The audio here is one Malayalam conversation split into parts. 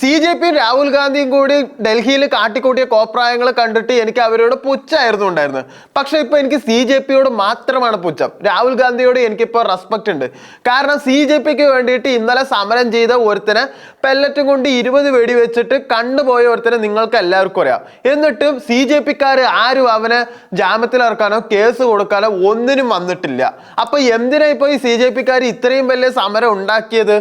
CJP രാഹുൽ ഗാന്ധിയും കൂടി ഡൽഹിയിൽ കാട്ടിക്കൂട്ടിയ കോപ്രായങ്ങൾ കണ്ടിട്ട് എനിക്ക് അവരോട് പുച്ഛമായിരുന്നു ഉണ്ടായിരുന്നത്. പക്ഷെ ഇപ്പൊ എനിക്ക് CJPയോട് മാത്രമാണ് പുച്ഛം. രാഹുൽ ഗാന്ധിയോട് എനിക്കിപ്പോൾ റെസ്പെക്ട് ഉണ്ട്. കാരണം CJPക്ക് വേണ്ടിയിട്ട് ഇന്നലെ സമരം ചെയ്ത ഒരുത്തനെ പെല്ലറ്റും കൊണ്ട് 20 വെടി വെച്ചിട്ട് കണ്ടുപോയ ഒരുത്തനെ നിങ്ങൾക്ക് എല്ലാവർക്കും അറിയാം. എന്നിട്ടും CJPക്കാർ ആരും അവനെ ജാമ്യത്തിലിറക്കാനോ കേസ് കൊടുക്കാനോ ഒന്നിനും വന്നിട്ടില്ല. അപ്പൊ എന്തിനാ ഇപ്പൊ ഈ CJPക്കാർ ഇത്രയും വലിയ സമരം ഉണ്ടാക്കിയത്?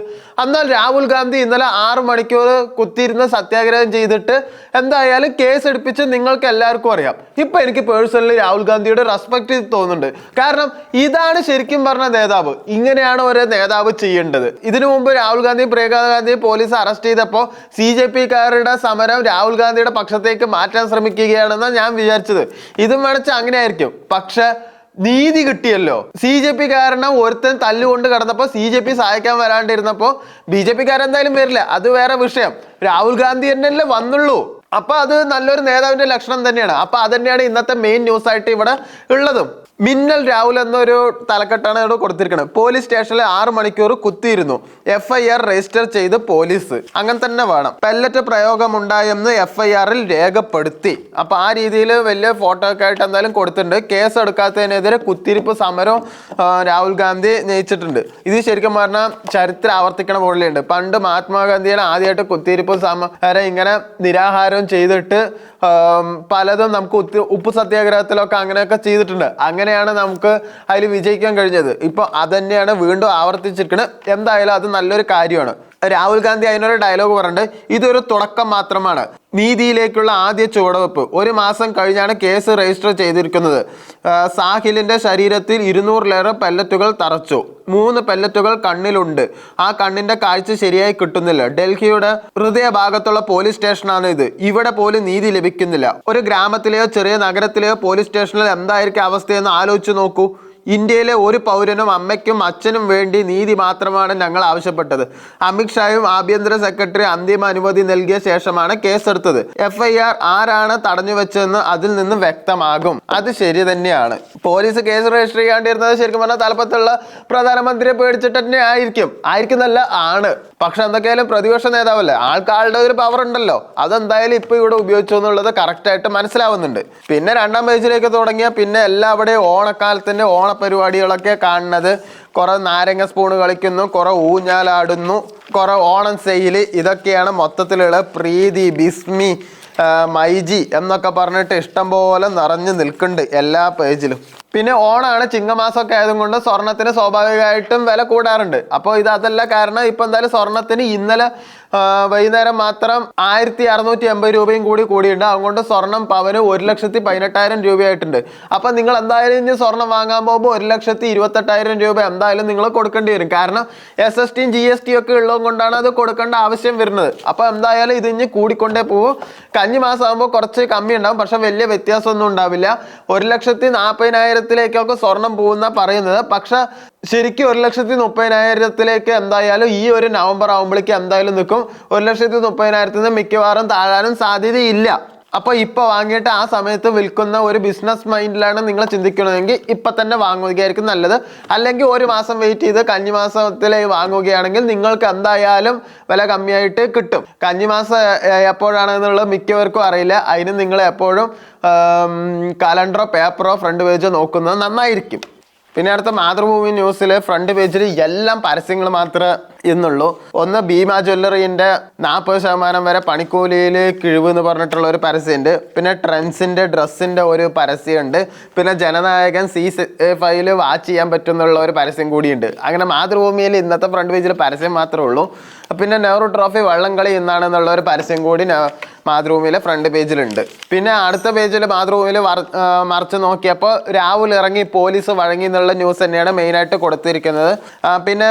എന്നാൽ രാഹുൽ ഗാന്ധി ഇന്നലെ 6 മണിക്കൂർ കുത്തിയിരുന്ന് സത്യാഗ്രഹം ചെയ്തിട്ട് എന്തായാലും കേസ് എടുപ്പിച്ച് നിങ്ങൾക്ക് എല്ലാവർക്കും അറിയാം. ഇപ്പൊ എനിക്ക് പേഴ്സണലി രാഹുൽ ഗാന്ധിയുടെ റെസ്പെക്ട് തോന്നുന്നുണ്ട്. കാരണം ഇതാണ് ശരിക്കും പറഞ്ഞ നേതാവ്. ഇങ്ങനെയാണ് ഒരു നേതാവ് ചെയ്യേണ്ടത്. ഇതിനു മുമ്പ് രാഹുൽ ഗാന്ധി പ്രിയങ്ക ഗാന്ധി പോലീസ് അറസ്റ്റ് ചെയ്തപ്പോൾ CJPക്കാരുടെ സമരം രാഹുൽ ഗാന്ധിയുടെ പക്ഷത്തേക്ക് മാറ്റാൻ ശ്രമിക്കുകയാണെന്നാണ് ഞാൻ വിചാരിച്ചത്. ഇതും വേണിച്ച് അങ്ങനെ ആയിരിക്കും. പക്ഷെ നീതി കിട്ടിയല്ലോ. CJP കാരണം ഒരുത്തൻ തല്ലുകൊണ്ട് കിടന്നപ്പോൾ CJP സഹായിക്കാൻ വരാണ്ടിരുന്നപ്പോൾ BJPക്കാരെന്തായാലും വരില്ല, അത് വേറെ വിഷയം. രാഹുൽ ഗാന്ധി തന്നെയല്ലേ വന്നുള്ളൂ. അപ്പൊ അത് നല്ലൊരു നേതാവിന്റെ ലക്ഷണം തന്നെയാണ്. അപ്പൊ അതന്നെയാണ് ഇന്നത്തെ മെയിൻ ന്യൂസ് ആയിട്ട് ഇവിടെ ഉള്ളതും. മിന്നൽ രാഹുൽ എന്നൊരു തലക്കെട്ടാണ് ഇവിടെ കൊടുത്തിരിക്കുന്നത്. പോലീസ് സ്റ്റേഷനിൽ 6 മണിക്കൂർ കുത്തിയിരുന്നു. FIR രജിസ്റ്റർ ചെയ്ത് പോലീസ്. അങ്ങനെ തന്നെ വേണം. പെല്ലറ്റ് പ്രയോഗമുണ്ടായെന്ന് FIRൽ രേഖപ്പെടുത്തി. അപ്പൊ ആ രീതിയിൽ വലിയ ഫോട്ടോ ഒക്കെ ആയിട്ട് എന്തായാലും കൊടുത്തിട്ടുണ്ട്. കേസ് എടുക്കാത്തതിനെതിരെ കുത്തിരിപ്പ് സമരം രാഹുൽ ഗാന്ധി നയിച്ചിട്ടുണ്ട്. ഇത് ശരിക്കും പറഞ്ഞാൽ ചരിത്രം ആവർത്തിക്കണ പോലെയുണ്ട്. പണ്ട് മഹാത്മാഗാന്ധിയാണ് ആദ്യമായിട്ട് കുത്തിരിപ്പ് സമരം ഇങ്ങനെ നിരാഹാരം ചെയ്തിട്ട് പലതും നമുക്ക് ഉപ്പ് സത്യാഗ്രഹത്തിലൊക്കെ അങ്ങനെയൊക്കെ ചെയ്തിട്ടുണ്ട്. അങ്ങനെയാണ് നമുക്ക് അതിൽ വിജയിക്കാൻ കഴിഞ്ഞത്. ഇപ്പൊ അതന്നെയാണ് വീണ്ടും ആവർത്തിച്ചിരിക്കുന്നത്. എന്തായാലും അത് നല്ലൊരു കാര്യമാണ്. രാഹുൽ ഗാന്ധി അതിനൊരു ഡയലോഗ് പറഞ്ഞിട്ടുണ്ട്, ഇതൊരു തുടക്കം മാത്രമാണ്, നീതിയിലേക്കുള്ള ആദ്യ ചുവടുവെപ്പ്. 1 മാസം കഴിഞ്ഞാണ് കേസ് രജിസ്റ്റർ ചെയ്തിരിക്കുന്നത്. സാഹിലിന്റെ ശരീരത്തിൽ 200-ലേറെ പെല്ലറ്റുകൾ തറച്ചു. 3 പെല്ലറ്റുകൾ കണ്ണിലുണ്ട്. ആ കണ്ണിന്റെ കാഴ്ച ശരിയായി കിട്ടുന്നില്ല. ഡൽഹിയുടെ ഹൃദയഭാഗത്തുള്ള പോലീസ് സ്റ്റേഷനാണ് ഇത്. ഇവിടെ പോലും നീതി ലഭിക്കുന്നില്ല. ഒരു ഗ്രാമത്തിലെയോ ചെറിയ നഗരത്തിലെയോ പോലീസ് സ്റ്റേഷനിൽ എന്തായിരിക്കും അവസ്ഥയെന്ന് ആലോചിച്ച് നോക്കൂ. ഇന്ത്യയിലെ ഒരു പൗരനും അമ്മയ്ക്കും അച്ഛനും വേണ്ടി നീതി മാത്രമാണ് ഞങ്ങൾ ആവശ്യപ്പെട്ടത്. അമിത്ഷായും ആഭ്യന്തര സെക്രട്ടറി അന്തിമ അനുമതി നൽകിയ ശേഷമാണ് കേസെടുത്തത്. FIR ആരാണ് തടഞ്ഞു വെച്ചതെന്ന് അതിൽ നിന്ന് വ്യക്തമാകും. അത് ശരി തന്നെയാണ്. പോലീസ് കേസ് രജിസ്റ്റർ ചെയ്യാണ്ടിരുന്നത് ശരിക്കും പറഞ്ഞാൽ തലപ്പത്തുള്ള പ്രധാനമന്ത്രിയെ പേടിച്ചിട്ട് തന്നെ ആയിരിക്കുന്നല്ല ആണ്. പക്ഷെ എന്തൊക്കെയായാലും പ്രതിപക്ഷ നേതാവല്ലേ, ആൾക്കാരുടെ ഒരു പവർ ഉണ്ടല്ലോ. അതെന്തായാലും ഇപ്പൊ ഇവിടെ ഉപയോഗിച്ചു എന്നുള്ളത് കറക്റ്റായിട്ട് മനസ്സിലാവുന്നുണ്ട്. പിന്നെ 2ാം പേജിലേക്ക് തുടങ്ങിയ പിന്നെ എല്ലാവിടെയും ഓണക്കാലത്തിന്റെ പരിപാടികളൊക്കെ കാണുന്നത്. കുറെ നാരങ്ങ സ്പൂണ് കളിക്കുന്നു, കുറെ ഊഞ്ഞാലാടുന്നു, കുറെ ഓണം സെയില്, ഇതൊക്കെയാണ് മൊത്തത്തിലുള്ള പ്രീതി, ബിസ്മി, മൈജി എന്നൊക്കെ പറഞ്ഞിട്ട് ഇഷ്ടം പോലെ നിറഞ്ഞു നിൽക്കുന്നുണ്ട് എല്ലാ പേജിലും. പിന്നെ ഓണാണ്, ചിങ്ങമാസമൊക്കെ ആയതുകൊണ്ട് സ്വർണത്തിന് സ്വാഭാവികമായിട്ടും വില കൂടാറുണ്ട്. അപ്പോൾ അതല്ല കാരണം ഇപ്പൊ എന്തായാലും സ്വർണത്തിന് ഇന്നലെ വൈകുന്നേരം മാത്രം 1680 രൂപയും കൂടിയുണ്ട്. അതുകൊണ്ട് സ്വർണം പവന് 1,18,000 രൂപയായിട്ടുണ്ട്. അപ്പൊ നിങ്ങൾ എന്തായാലും ഇനി സ്വർണം വാങ്ങാൻ പോകുമ്പോൾ 1,28,000 രൂപ എന്തായാലും നിങ്ങൾ കൊടുക്കേണ്ടി വരും. കാരണം SSTയും GSTയും ഒക്കെ ഉള്ളത് കൊണ്ടാണ് അത് കൊടുക്കേണ്ട ആവശ്യം വരുന്നത്. അപ്പൊ എന്തായാലും ഇത് ഇനി കൂടിക്കൊണ്ടേ പോകും. കഞ്ഞി മാസം ആകുമ്പോൾ കുറച്ച് കമ്മി ഉണ്ടാവും, പക്ഷെ വലിയ വ്യത്യാസമൊന്നും ഉണ്ടാവില്ല. 1,40,000-ലേക്കൊക്കെ സ്വർണം പോകുന്ന പറയുന്നത്. പക്ഷെ ശരിക്കും 1,30,000-ലേക്ക് എന്തായാലും ഈ ഒരു നവംബർ ആകുമ്പോഴേക്ക് എന്തായാലും നിൽക്കും. 1,30,000-ന് മിക്കവാറും താഴാനും സാധ്യതയില്ല. അപ്പൊ ഇപ്പൊ വാങ്ങിയിട്ട് ആ സമയത്ത് വിൽക്കുന്ന ഒരു ബിസിനസ് മൈൻഡിലാണ് നിങ്ങൾ ചിന്തിക്കണമെങ്കിൽ ഇപ്പൊ തന്നെ വാങ്ങുകയായിരിക്കും നല്ലത്. അല്ലെങ്കിൽ 1 മാസം വെയിറ്റ് ചെയ്ത് കന്നിമാസത്തിലേക്ക് വാങ്ങുകയാണെങ്കിൽ നിങ്ങൾക്ക് എന്തായാലും വില കമ്മിയായിട്ട് കിട്ടും. കന്നിമാസം എപ്പോഴാണെന്നുള്ളത് മിക്കവർക്കും അറിയില്ല. അതിന് നിങ്ങൾ എപ്പോഴും കലണ്ടറോ പേപ്പറോ ഫ്രണ്ട് പേജോ നോക്കുന്നത് നന്നായിരിക്കും. പിന്നെ അടുത്ത മാതൃഭൂമി ന്യൂസിലെ ഫ്രണ്ട് പേജിൽ എല്ലാം പരസ്യങ്ങൾ മാത്രമേ ഇന്നുള്ളൂ. ഒന്ന് ഭീമ ജ്വല്ലറിന്റെ 40% വരെ പണിക്കൂലിയിൽ കിഴിവ് എന്ന് പറഞ്ഞിട്ടുള്ള ഒരു പരസ്യമുണ്ട്. പിന്നെ ട്രെൻഡ്സിന്റെ ഡ്രസ്സിന്റെ ഒരു പരസ്യമുണ്ട്. പിന്നെ ജനനായകൻ C5 വാച്ച് ചെയ്യാൻ പറ്റുന്നുള്ള ഒരു പരസ്യം കൂടിയുണ്ട്. അങ്ങനെ മാതൃഭൂമിയിൽ ഇന്നത്തെ ഫ്രണ്ട് പേജിൽ പരസ്യം മാത്രമേ ഉള്ളൂ. പിന്നെ നെഹ്റു ട്രോഫി വള്ളംകളി എന്നാണെന്നുള്ള ഒരു പരസ്യം കൂടി മാതൃഭൂമിയിലെ ഫ്രണ്ട് പേജിലുണ്ട്. പിന്നെ അടുത്ത പേജിൽ മാതൃഭൂമിയിൽ മറിച്ച് നോക്കിയപ്പോൾ രാഹുൽ ഇറങ്ങി പോലീസ് വഴങ്ങി എന്നുള്ള ന്യൂസ് തന്നെയാണ് മെയിനായിട്ട് കൊടുത്തിരിക്കുന്നത്. പിന്നെ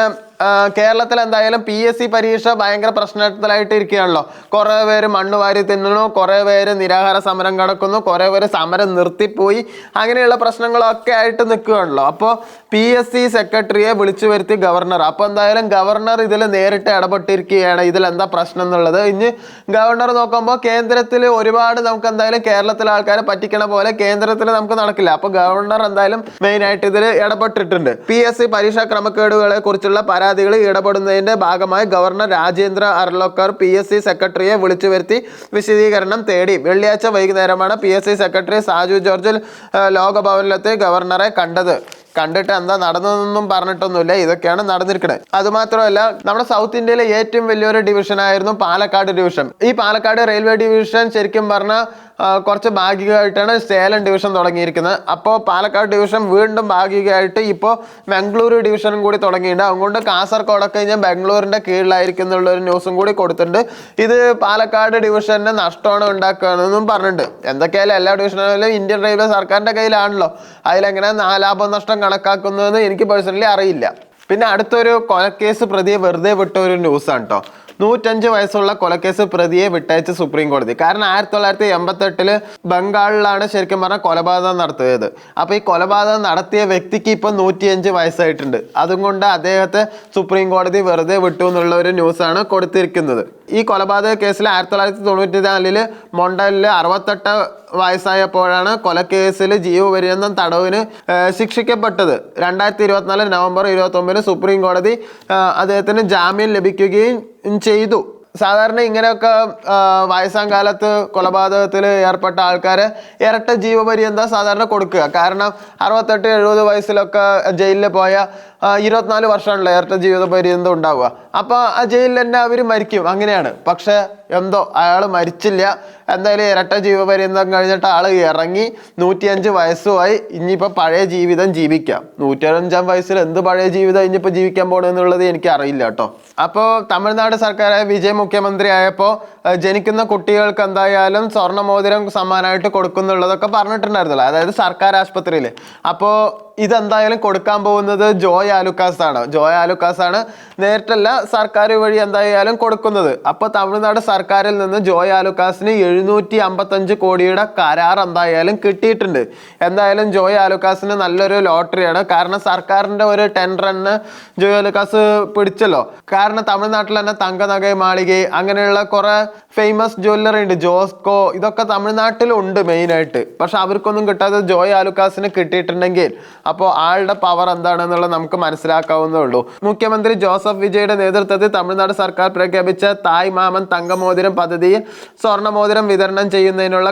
കേരളത്തിൽ എന്തായാലും PSC പരീക്ഷ ഭയങ്കര പ്രശ്നത്തിലായിട്ട് ഇരിക്കുകയാണല്ലോ. കുറേ പേര് മണ്ണ് വാരി തിന്നുന്നു, കുറേ പേര് നിരാഹാര സമരം കിടക്കുന്നു, കുറേ പേര് സമരം നിർത്തിപ്പോയി, അങ്ങനെയുള്ള പ്രശ്നങ്ങളൊക്കെ ആയിട്ട് നിൽക്കുകയാണല്ലോ. അപ്പോൾ PSC സെക്രട്ടറിയെ വിളിച്ചു വരുത്തി ഗവർണർ. അപ്പോൾ എന്തായാലും ഗവർണർ ഇതിൽ നേരിട്ട് ഇടപെട്ടിരിക്കുകയാണ് ഇതിൽ എന്താ പ്രശ്നം എന്നുള്ളത്. ഇനി ഗവർണർ നോക്കുമ്പോൾ കേന്ദ്രത്തിൽ ഒരുപാട് നമുക്ക് എന്തായാലും കേരളത്തിലെ ആൾക്കാരെ പറ്റിക്കണ പോലെ കേന്ദ്രത്തിൽ നമുക്ക് നടക്കില്ല. അപ്പോൾ ഗവർണർ എന്തായാലും മെയിൻ ആയിട്ട് ഇതിൽ ഇടപെട്ടിട്ടുണ്ട്. PSC പരീക്ഷാ ക്രമക്കേടുകളെ കുറിച്ചുള്ള പരാതികൾ ഇടപെടുന്നതിന്റെ ഭാഗമായി ഗവർണർ രാജേന്ദ്ര അർലോക്കർ PSC സെക്രട്ടറിയെ വിളിച്ചു വരുത്തി വിശദീകരണം തേടി. വെള്ളിയാഴ്ച വൈകുന്നേരമാണ് PSC സെക്രട്ടറി സാജു ജോർജ് ലോകഭവനിലെത്തി ഗവർണറെ കണ്ടിട്ട് എന്താ നടന്നതെന്നൊന്നും പറഞ്ഞിട്ടൊന്നുമില്ല. ഇതൊക്കെയാണ് നടന്നിരിക്കുന്നത്. അതുമാത്രമല്ല, നമ്മുടെ സൗത്ത് ഇന്ത്യയിലെ ഏറ്റവും വലിയൊരു ഡിവിഷൻ ആയിരുന്നു പാലക്കാട് ഡിവിഷൻ. ഈ പാലക്കാട് റെയിൽവേ ഡിവിഷൻ ശരിക്കും പറഞ്ഞാൽ കുറച്ച് ഭാഗികമായിട്ടാണ് സേലം ഡിവിഷൻ തുടങ്ങിയിരിക്കുന്നത്. അപ്പോൾ പാലക്കാട് ഡിവിഷൻ വീണ്ടും ഭാഗികമായിട്ട് ഇപ്പോൾ മംഗളൂരു ഡിവിഷനും കൂടി തുടങ്ങിയിട്ടുണ്ട്. അതുകൊണ്ട് കാസർഗോഡൊക്കെ കഴിഞ്ഞാൽ ബാംഗ്ലൂരിൻ്റെ കീഴിലായിരിക്കും എന്നുള്ളൊരു ന്യൂസും കൂടി കൊടുത്തിട്ടുണ്ട്. ഇത് പാലക്കാട് ഡിവിഷന് നഷ്ടമാണ് ഉണ്ടാക്കുകയെന്നും പറഞ്ഞിട്ടുണ്ട്. എന്തൊക്കെയായാലും എല്ലാ ഡിവിഷനിലും ഇന്ത്യൻ റെയിൽവേ സർക്കാരിൻ്റെ കയ്യിലാണല്ലോ. അതിലെങ്ങനെ ലാഭം നഷ്ടം കണക്കാക്കുന്നതെന്ന് എനിക്ക് പേഴ്സണലി അറിയില്ല. പിന്നെ അടുത്തൊരു കൊലക്കേസ് പ്രതിയെ വെറുതെ വിട്ട ഒരു ന്യൂസാണ് കേട്ടോ. 105 വയസ്സുള്ള കൊലക്കേസ് പ്രതിയെ വിട്ടയച്ച് സുപ്രീം കോടതി. കാരണം 1988 ബംഗാളിലാണ് ശരിക്കും പറഞ്ഞാൽ കൊലപാതകം നടത്തിയത്. അപ്പോൾ ഈ കൊലപാതകം നടത്തിയ വ്യക്തിക്ക് ഇപ്പോൾ 105 വയസ്സായിട്ടുണ്ട്. അതുകൊണ്ട് അദ്ദേഹത്തെ സുപ്രീം കോടതി വെറുതെ വിട്ടു എന്നുള്ള ഒരു ന്യൂസാണ് കൊടുത്തിരിക്കുന്നത്. ഈ കൊലപാതക കേസിൽ 1994 മൊണ്ടലിൽ 68 വയസ്സായപ്പോഴാണ് കൊലക്കേസിൽ ജീവപര്യന്തം തടവിന് ശിക്ഷിക്കപ്പെട്ടത്. 2024 നവംബർ 29 സുപ്രീം കോടതി അദ്ദേഹത്തിന് ജാമ്യം ലഭിക്കുകയും ചെയ്തു. സാധാരണ ഇങ്ങനെയൊക്കെ വയസ്സാം കാലത്ത് കൊലപാതകത്തിൽ ഏർപ്പെട്ട ആൾക്കാരെ ഇരട്ട ജീവപര്യന്തം സാധാരണ കൊടുക്കുക. കാരണം 68-70 വയസ്സിലൊക്കെ ജയിലിൽ പോയ 24 വർഷമാണല്ലോ ഇരട്ട ജീവിതപര്യന്തം ഉണ്ടാവുക. അപ്പോൾ ആ ജയിലിൽ തന്നെ അവർ മരിക്കും, അങ്ങനെയാണ്. പക്ഷെ എന്തോ അയാൾ മരിച്ചില്ല. എന്തായാലും ഇരട്ട ജീവപര്യന്തം കഴിഞ്ഞിട്ട് ആൾ ഇറങ്ങി 105 വയസ്സുമായി. ഇനിയിപ്പോൾ പഴയ ജീവിതം ജീവിക്കാം. 105 വയസ്സിൽ എന്ത് പഴയ ജീവിതം ഇനിയിപ്പോൾ ജീവിക്കാൻ പോകണമെന്നുള്ളത് എനിക്ക് അറിയില്ല കേട്ടോ. അപ്പോൾ തമിഴ്നാട് സർക്കാരായ വിജയ് മുഖ്യമന്ത്രി ആയപ്പോൾ ജനിക്കുന്ന കുട്ടികൾക്ക് എന്തായാലും സ്വർണ്ണമോതിരം സമ്മാനമായിട്ട് കൊടുക്കുന്നുള്ളതൊക്കെ പറഞ്ഞിട്ടുണ്ടായിരുന്നല്ലോ, അതായത് സർക്കാർ ആശുപത്രിയിൽ. അപ്പോൾ ഇതെന്തായാലും കൊടുക്കാൻ പോകുന്നത് ജോയ് ആലുക്കാസ് ആണ്. ജോയ് ആലുക്കാസ് ആണ്, നേരിട്ടല്ല സർക്കാർ വഴി എന്തായാലും കൊടുക്കുന്നത്. അപ്പോൾ തമിഴ്നാട് സർക്കാരിൽ നിന്ന് ജോയ് ആലുക്കാസിന് 755 കോടിയുടെ കരാർ എന്തായാലും കിട്ടിയിട്ടുണ്ട്. എന്തായാലും ജോയ് ആലുക്കാസിന് നല്ലൊരു ലോട്ടറിയാണ്. കാരണം സർക്കാരിൻ്റെ ഒരു ടെൻഡറിന് ജോയ് ആലുക്കാസ് പിടിച്ചല്ലോ. കാരണം തമിഴ്നാട്ടിൽ തന്നെ തങ്കനഗൈ മാളികை അങ്ങനെയുള്ള കുറെ ഫേമസ് ജ്വല്ലറി ഉണ്ട്, ജോസ്കോ, ഇതൊക്കെ തമിഴ്നാട്ടിലുണ്ട് മെയിനായിട്ട്. പക്ഷെ അവർക്കൊന്നും കിട്ടാതെ ജോയ് ആലുക്കാസിന് കിട്ടിയിട്ടുണ്ടെങ്കിൽ അപ്പോൾ ആളുടെ പവർ എന്താണെന്നുള്ളത് നമുക്ക് മനസ്സിലാക്കാവുന്നേ ഉള്ളൂ. മുഖ്യമന്ത്രി ജോസഫ് വിജയുടെ നേതൃത്വത്തിൽ തമിഴ്നാട് സർക്കാർ പ്രഖ്യാപിച്ച തായ് മാമൻ തങ്കമോതിരം പദ്ധതിയിൽ സ്വർണ്ണമോതിരം വിതരണം ചെയ്യുന്നതിനുള്ള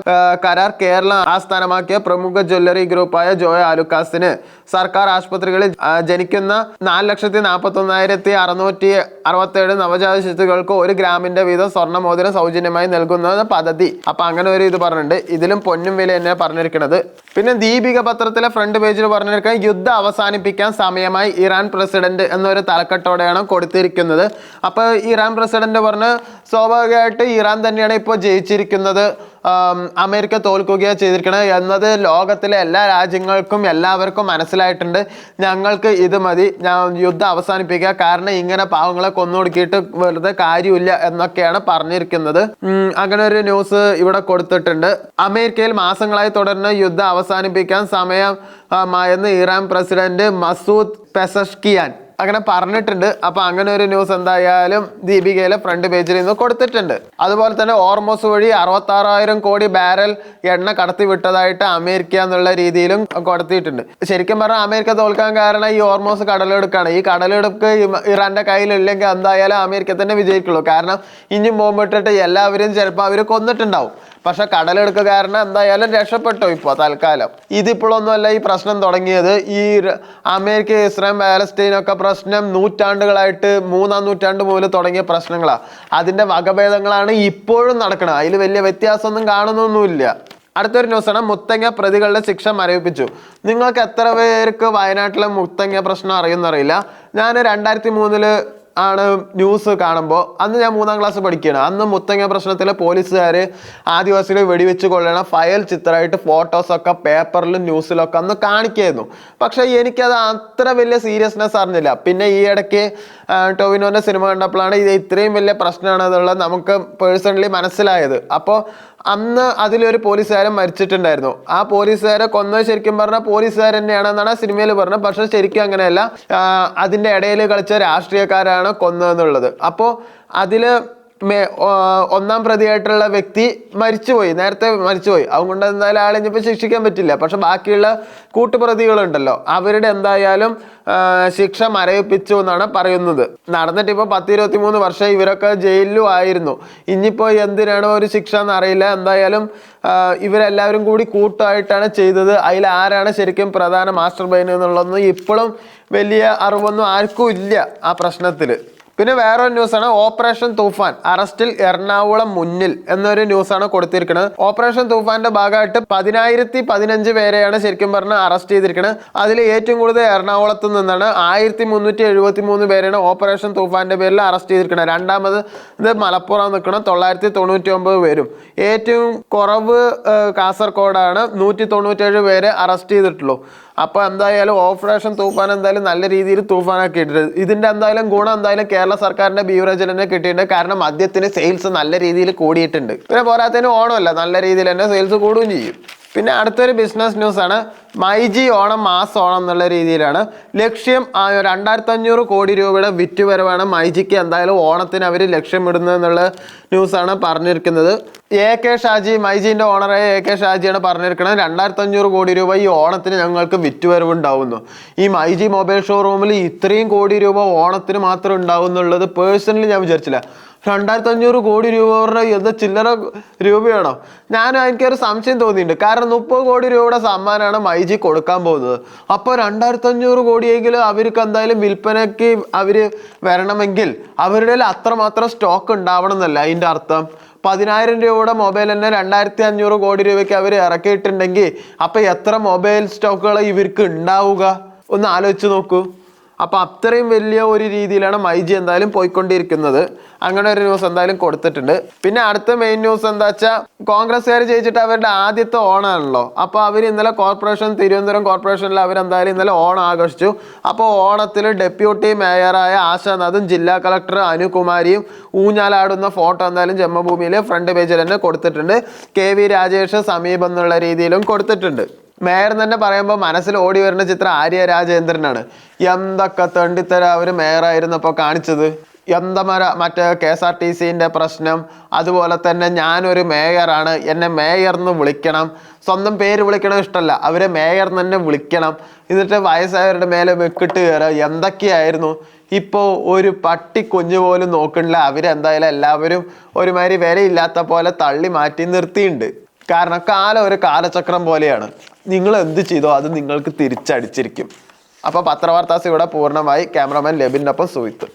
കരാർ കേരളം ആസ്ഥാനമാക്കിയ പ്രമുഖ ജ്വല്ലറി ഗ്രൂപ്പായ ജോയ് ആലുക്കാസിന് സർക്കാർ ആശുപത്രികളിൽ ജനിക്കുന്ന 4,41,667 നവജാത ശിശുക്കൾക്ക് 1 ഗ്രാമിന്റെ വീതം സ്വർണ്ണമോതിരം സൗജന്യമായി നൽകുന്ന പദ്ധതി. അപ്പൊ അങ്ങനെ ഒരു ഇത് പറഞ്ഞിട്ടുണ്ട്. ഇതിലും പൊന്നും വില തന്നെ പറഞ്ഞിരിക്കുന്നത്. പിന്നെ ദീപിക പത്രത്തിലെ ഫ്രണ്ട് പേജിൽ പറഞ്ഞിരിക്കുന്നത് യുദ്ധം അവസാനിപ്പിക്കാൻ സമയമായി ഇറാൻ പ്രസിഡന്റ് എന്നൊരു തലക്കെട്ടോടെയാണ് കൊടുത്തിരിക്കുന്നത്. അപ്പോൾ ഇറാൻ പ്രസിഡന്റ് പറഞ്ഞ് സ്വാഭാവികമായിട്ട് ഇറാൻ തന്നെയാണ് ഇപ്പോൾ ജയിച്ചിരിക്കുന്നത്, അമേരിക്ക തോൽക്കുകയാണ് ചെയ്തിരിക്കുന്നത് എന്നത് ലോകത്തിലെ എല്ലാ രാജ്യങ്ങൾക്കും എല്ലാവർക്കും മനസ്സിലായിട്ടുണ്ട്. ഞങ്ങൾക്ക് ഇത് മതി, യുദ്ധം അവസാനിപ്പിക്കുക, കാരണം ഇങ്ങനെ പാവങ്ങളെ കൊന്നൊടുക്കിയിട്ട് വെറുതെ കാര്യമില്ല എന്നൊക്കെയാണ് പറഞ്ഞിരിക്കുന്നത്. അങ്ങനെ ഒരു ന്യൂസ് ഇവിടെ കൊടുത്തിട്ടുണ്ട്. അമേരിക്കയിൽ മാസങ്ങളായി തുടരുന്ന യുദ്ധം അവസാനിപ്പിക്കാൻ സമയമായെന്ന് ഇറാൻ പ്രസിഡന്റ് മസൂദ് പെസഷ്കിയാൻ അങ്ങനെ പറഞ്ഞിട്ടുണ്ട്. അപ്പൊ അങ്ങനെ ഒരു ന്യൂസ് എന്തായാലും ദീപികയിലെ ഫ്രണ്ട് പേജിൽ നിന്ന് കൊടുത്തിട്ടുണ്ട്. അതുപോലെ തന്നെ ഓർമോസ് വഴി 66,000 കോടി ബാരൽ എണ്ണ കടത്തി വിട്ടതായിട്ട് അമേരിക്ക എന്നുള്ള രീതിയിലും കൊടുത്തിട്ടുണ്ട്. ശരിക്കും പറഞ്ഞാൽ അമേരിക്ക തോൽക്കാൻ കാരണം ഈ ഓർമോസ് കടലെടുക്കാണ്. ഈ കടലെടുപ്പ് ഇറാന്റെ കയ്യിലില്ലെങ്കിൽ എന്തായാലും അമേരിക്ക തന്നെ വിജയിക്കുള്ളൂ. കാരണം ഇനിയും ബോംബിട്ടിട്ട് എല്ലാവരും ചിലപ്പോൾ അവർ കൊന്നിട്ടുണ്ടാവും. പക്ഷെ കടലെടുക്കുക കാരണം എന്തായാലും രക്ഷപ്പെട്ടു ഇപ്പോൾ തൽക്കാലം. ഇതിപ്പോഴൊന്നുമല്ല ഈ പ്രശ്നം തുടങ്ങിയത്. ഈ അമേരിക്ക, ഇസ്രായേൽ, പാലസ്തീനൊക്കെ പ്രശ്നം നൂറ്റാണ്ടുകളായിട്ട് 3-ാം നൂറ്റാണ്ട് മുതൽ തുടങ്ങിയ പ്രശ്നങ്ങളാണ്. അതിൻ്റെ വകഭേദങ്ങളാണ് ഇപ്പോഴും നടക്കുന്നത്. അതിൽ വലിയ വ്യത്യാസമൊന്നും കാണുന്നൊന്നുമില്ല. അടുത്തൊരു ന്യൂസാണ്, മുത്തങ്ങ പ്രതികളുടെ ശിക്ഷ മരവിപ്പിച്ചു. നിങ്ങൾക്ക് എത്ര പേർക്ക് വയനാട്ടിലെ മുത്തങ്ങ പ്രശ്നം അറിയുന്നറിയില്ല. ഞാൻ 2003 ആണ് ന്യൂസ് കാണുമ്പോൾ, അന്ന് ഞാൻ 3ാം ക്ലാസ് പഠിക്കുകയാണ്. അന്ന് മുത്തങ്ങ പ്രശ്നത്തിലെ പോലീസുകാർ ആദിവാസികളെ വെടിവെച്ച് കൊള്ളണ ഫയൽ ചിത്രമായിട്ട് ഫോട്ടോസൊക്കെ പേപ്പറിലും ന്യൂസിലൊക്കെ അന്ന് കാണിക്കായിരുന്നു. പക്ഷേ എനിക്കത് അത്ര വലിയ സീരിയസ്നെസ് അറിഞ്ഞില്ല. പിന്നെ ഈ ഇടയ്ക്ക് ടോവിനോൻ്റെ സിനിമ കണ്ടപ്പോഴാണ് ഇത് ഇത്രയും വലിയ പ്രശ്നമാണെന്നുള്ളത് നമുക്ക് പേഴ്സണലി മനസ്സിലായത്. അപ്പോൾ അന്ന് അതിലൊരു പോലീസുകാരൻ മരിച്ചിട്ടുണ്ടായിരുന്നു. ആ പോലീസുകാരെ കൊന്നത് ശരിക്കും പറഞ്ഞാൽ പോലീസുകാർ തന്നെയാണെന്നാണ് ആ സിനിമയിൽ പറഞ്ഞത്. പക്ഷെ ശരിക്കും അങ്ങനെയല്ല, അതിൻ്റെ ഇടയിൽ കളിച്ച രാഷ്ട്രീയക്കാരാണ് കൊന്നതെന്നുള്ളത്. അപ്പോൾ അതിൽ 1ാം പ്രതിയായിട്ടുള്ള വ്യക്തി നേരത്തെ മരിച്ചുപോയി. അതുകൊണ്ട് എന്തായാലും ആളെ ഇനിയിപ്പോൾ ശിക്ഷിക്കാൻ പറ്റില്ല. പക്ഷെ ബാക്കിയുള്ള കൂട്ടുപ്രതികളുണ്ടല്ലോ, അവരുടെ എന്തായാലും ശിക്ഷ മരവിപ്പിച്ചു എന്നാണ് പറയുന്നത്. നടന്നിട്ട് ഇപ്പോൾ 10-23 വർഷം ഇവരൊക്കെ ജയിലിലും ആയിരുന്നു. ഇനിയിപ്പോൾ എന്തിനാണോ ഒരു ശിക്ഷ എന്നറിയില്ല. എന്തായാലും ഇവരെല്ലാവരും കൂടി കൂട്ടായിട്ടാണ് ചെയ്തത്. അതിൽ ആരാണ് ശരിക്കും പ്രധാന മാസ്റ്റർ മൈൻഡ് എന്നുള്ളതൊന്നും ഇപ്പോഴും വലിയ അറിവൊന്നും ആർക്കും ഇല്ല ആ പ്രശ്നത്തിൽ. പിന്നെ വേറൊരു ന്യൂസാണ് ഓപ്പറേഷൻ തൂഫാൻ, അറസ്റ്റിൽ എറണാകുളം മുന്നിൽ എന്നൊരു ന്യൂസാണ് കൊടുത്തിരിക്കുന്നത്. ഓപ്പറേഷൻ തൂഫാന്റെ ഭാഗമായിട്ട് 10,015 പേരെയാണ് ശരിക്കും പറഞ്ഞാൽ അറസ്റ്റ് ചെയ്തിരിക്കുന്നത്. അതിൽ ഏറ്റവും കൂടുതൽ എറണാകുളത്ത് നിന്നാണ് 1373 പേരെയാണ് ഓപ്പറേഷൻ തൂഫാന്റെ പേരിൽ അറസ്റ്റ് ചെയ്തിരിക്കുന്നത്. രണ്ടാമത് ഇത് മലപ്പുറം നിൽക്കണം 999 പേരും. ഏറ്റവും കുറവ് കാസർഗോഡാണ് 197 പേരെ അറസ്റ്റ് ചെയ്തിട്ടുള്ളൂ. അപ്പോൾ എന്തായാലും ഓപ്പറേഷൻ തൂഫാൻ എന്തായാലും നല്ല രീതിയിൽ തൂഫാനാക്കി ഇട്ടിട്ടുണ്ട്. ഇതിൻ്റെ എന്തായാലും ഗുണം എന്തായാലും കേരള സർക്കാരിൻ്റെ ബീവറേജിന് കിട്ടിയിട്ടുണ്ട്. കാരണം മദ്യത്തിന് സെയിൽസ് നല്ല രീതിയിൽ കൂടിയിട്ടുണ്ട്. പിന്നെ പോരാത്തതിന് ഓണമല്ല, നല്ല രീതിയിൽ തന്നെ സെയിൽസ് കൂടുകയും ചെയ്യും. പിന്നെ അടുത്തൊരു ബിസിനസ് ന്യൂസാണ് മൈജി ഓണം മാസ് ഓണം എന്നുള്ള രീതിയിലാണ് ലക്ഷ്യം. 2500 കോടി രൂപയുടെ വിറ്റുവരവാണ് മൈജിക്ക് എന്തായാലും ഓണത്തിന് അവർ ലക്ഷ്യമിടുന്നത് എന്നുള്ള ന്യൂസാണ് പറഞ്ഞിരിക്കുന്നത്. AK ഷാജി, മൈജിൻ്റെ ഓണറായ AK ഷാജിയാണ് പറഞ്ഞിരിക്കുന്നത് 2500 കോടി രൂപ ഈ ഓണത്തിന് ഞങ്ങൾക്ക് വിറ്റുവരവുണ്ടാവുന്നു. ഈ മൈജി മൊബൈൽ ഷോറൂമിൽ ഇത്രയും കോടി രൂപ ഓണത്തിന് മാത്രം ഉണ്ടാവുന്നുള്ളത് പേഴ്സണലി ഞാൻ വിചാരിച്ചില്ല. 2500 കോടി രൂപ പറഞ്ഞാൽ എന്താ ചില്ലറ രൂപയാണോ? എനിക്കൊരു സംശയം തോന്നിയിട്ടുണ്ട്. കാരണം 30 കോടി രൂപയുടെ സമ്മാനമാണ് മൈജി കൊടുക്കാൻ പോകുന്നത്. അപ്പോൾ 2500 കോടിയെങ്കിലും അവർക്ക് എന്തായാലും വിൽപ്പനയ്ക്ക് അവർ വരണമെങ്കിൽ അവരുടെ അത്രമാത്രം സ്റ്റോക്ക് ഉണ്ടാവണം എന്നല്ല അതിൻ്റെ അർത്ഥം. 10,000 രൂപയുടെ മൊബൈൽ തന്നെ 2500 കോടി രൂപയ്ക്ക് അവർ ഇറക്കിയിട്ടുണ്ടെങ്കിൽ അപ്പോൾ എത്ര മൊബൈൽ സ്റ്റോക്കുകൾ ഇവർക്ക് ഉണ്ടാവുക ഒന്ന് ആലോചിച്ച് നോക്കൂ. അപ്പോൾ അത്രയും വലിയ ഒരു രീതിയിലാണ് മൈജി എന്തായാലും പോയിക്കൊണ്ടിരിക്കുന്നത്. അങ്ങനെ ഒരു ന്യൂസ് എന്തായാലും കൊടുത്തിട്ടുണ്ട്. പിന്നെ അടുത്ത മെയിൻ ന്യൂസ് എന്താ വെച്ചാൽ കോൺഗ്രസ്സുകാർ ജയിച്ചിട്ട് അവരുടെ ആദ്യത്തെ ഓണമാണല്ലോ. അപ്പോൾ അവർ ഇന്നലെ തിരുവനന്തപുരം കോർപ്പറേഷനിൽ അവരെന്തായാലും ഇന്നലെ ഓണം ആഘോഷിച്ചു. അപ്പോൾ ഓണത്തിൽ ഡെപ്യൂട്ടി മേയറായ ആശാനാഥും ജില്ലാ കളക്ടർ അനുകുമാരിയും ഊഞ്ഞാലാടുന്ന ഫോട്ടോ എന്തായാലും ജന്മഭൂമിയിലെ ഫ്രണ്ട് പേജിൽ തന്നെ കൊടുത്തിട്ടുണ്ട്. KV രാജേഷ് സമീപം എന്നുള്ള രീതിയിലും കൊടുത്തിട്ടുണ്ട്. മേയർ തന്നെ പറയുമ്പോൾ മനസ്സിൽ ഓടി വരുന്ന ചിത്രം ആര്യ രാജേന്ദ്രനാണ്. എന്തൊക്കെ തെണ്ടിത്തര അവർ മേയറായിരുന്നപ്പോൾ കാണിച്ചത്. മറ്റേ KSRTCൻ്റെ പ്രശ്നം, അതുപോലെ തന്നെ ഞാനൊരു മേയറാണ്, എന്നെ മേയർന്ന് വിളിക്കണം, സ്വന്തം പേര് വിളിക്കണം ഇഷ്ടമല്ല, അവരെ മേയർ തന്നെ വിളിക്കണം, എന്നിട്ട് വയസ്സായവരുടെ മേലെ വെക്കിട്ട് കയറുക, എന്തൊക്കെയായിരുന്നു. ഇപ്പോൾ ഒരു പട്ടി കുഞ്ഞു പോലും നോക്കണില്ല. അവരെന്തായാലും എല്ലാവരും ഒരുമാതിരി വിലയില്ലാത്ത പോലെ തള്ളി മാറ്റി നിർത്തിയിട്ടുണ്ട്. കാരണം കാലം ഒരു കാലചക്രം പോലെയാണ്. നിങ്ങൾ എന്ത് ചെയ്തോ അത് നിങ്ങൾക്ക് തിരിച്ചടിച്ചിരിക്കും. അപ്പോൾ പത്രവാർത്താസ് ഇവിടെ പൂർണ്ണമായി. ക്യാമറമാൻ ലെബിനൊപ്പം സുഹിത്ത്.